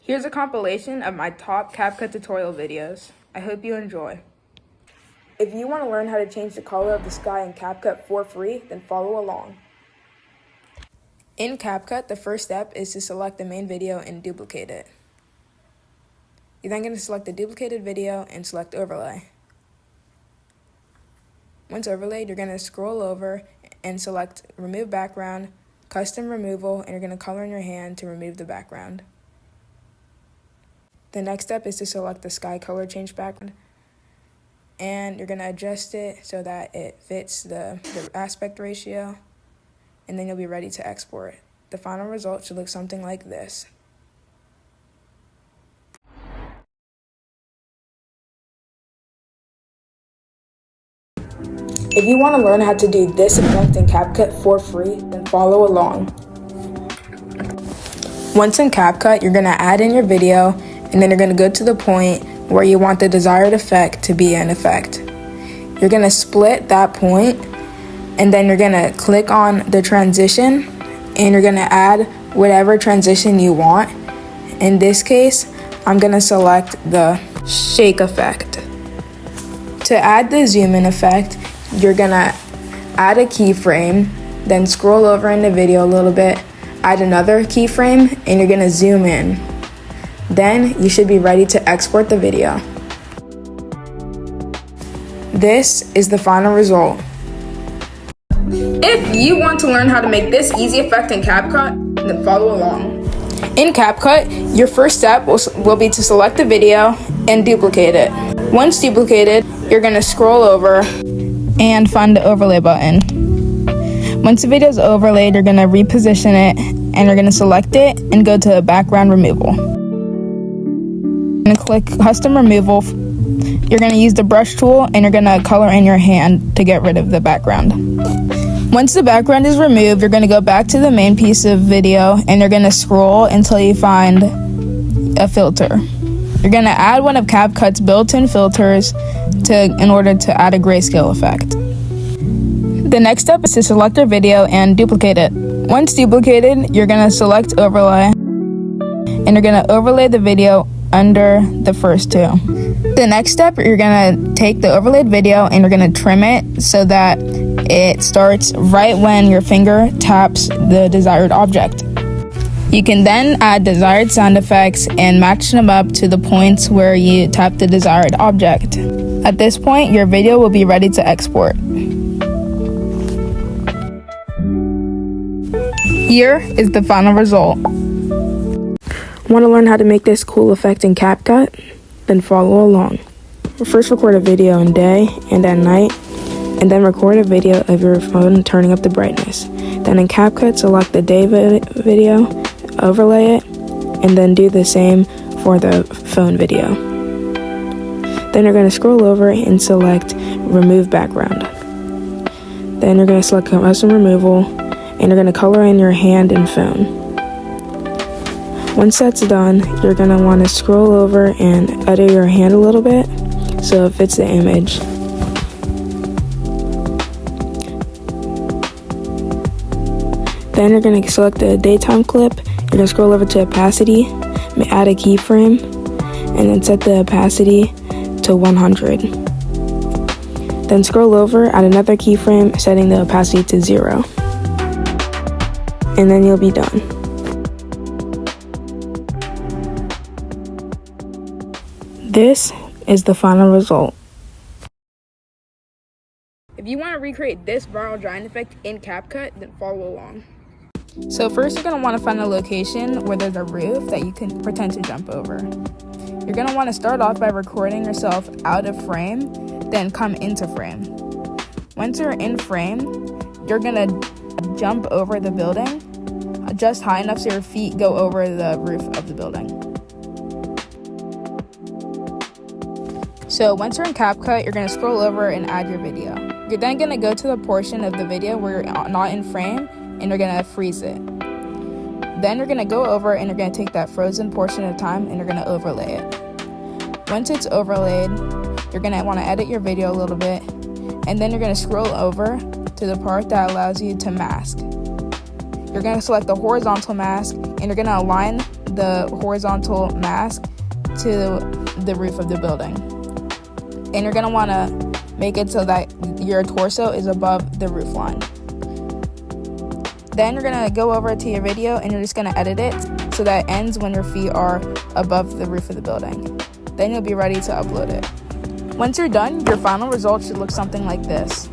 Here's a compilation of my top CapCut tutorial videos. I hope you enjoy. If you want to learn how to change the color of the sky in CapCut for free, then follow along. In CapCut, the first step is to select the main video and duplicate it. You're then going to select the duplicated video and select Overlay. Once overlaid, you're going to scroll over and select Remove Background, Custom Removal, and you're going to color in your hand to remove the background. The next step is to select the sky color change background, and you're going to adjust it so that it fits the aspect ratio, and then you'll be ready to export. The final result should look something like this. If you want to learn how to do this effect in CapCut for free, then follow along. Once in CapCut, you're going to add in your video, and then you're going to go to the point where you want the desired effect to be in effect. You're going to split that point, and then you're going to click on the transition, and you're going to add whatever transition you want. In this case, I'm going to select the shake effect. To add the zoom in effect, you're going to add a keyframe, then scroll over in the video a little bit, add another keyframe, and you're going to zoom in. Then you should be ready to export the video. This is the final result. If you want to learn how to make this easy effect in CapCut, then follow along. In CapCut, your first step will be to select the video and duplicate it. Once duplicated, you're going to scroll over and find the overlay button. Once the video is overlaid, you're going to reposition it, and you're going to select it and go to background removal. You're going to click custom removal. You're going to use the brush tool, and you're going to color in your hand to get rid of the background. Once the background is removed, you're going to go back to the main piece of video, and you're going to scroll until you find a filter. You're going to add one of CapCut's built-in filters in order to add a grayscale effect. The next step is to select your video and duplicate it. Once duplicated, you're going to select overlay, and you're going to overlay the video under the first two. The next step, you're going to take the overlaid video and you're going to trim it so that it starts right when your finger taps the desired object. You can then add desired sound effects and match them up to the points where you tap the desired object. At this point, your video will be ready to export. Here is the final result. Want to learn how to make this cool effect in CapCut? Then follow along. First record a video in day and at night, and then record a video of your phone turning up the brightness. Then in CapCut, select the day video, overlay it, and then do the same for the phone video. Then you're going to scroll over and select remove background. Then you're going to select custom removal, and you're going to color in your hand and phone. Once that's done, you're going to want to scroll over and edit your hand a little bit so it fits the image. Then you're going to select the daytime clip. You're going to scroll over to opacity, add a keyframe, and then set the opacity to 100. Then scroll over, add another keyframe, setting the opacity to 0. And then you'll be done. This is the final result. If you want to recreate this viral giant effect in CapCut, then follow along. So first you're going to want to find a location where there's a roof that you can pretend to jump over. You're going to want to start off by recording yourself out of frame, then come into frame. Once you're in frame, you're going to jump over the building just high enough so your feet go over the roof of the building. So once you're in CapCut, you're going to scroll over and add your video. You're then going to go to the portion of the video where you're not in frame, and you're going to freeze it. Then you're going to go over and you're going to take that frozen portion of time and you're going to overlay it. Once it's overlaid, you're going to want to edit your video a little bit, and then you're going to scroll over to the part that allows you to mask. You're going to select the horizontal mask, and you're going to align the horizontal mask to the roof of the building. And you're going to want to make it so that your torso is above the roof line. Then you're going to go over to your video and you're just going to edit it so that it ends when your feet are above the roof of the building. Then you'll be ready to upload it. Once you're done, your final result should look something like this.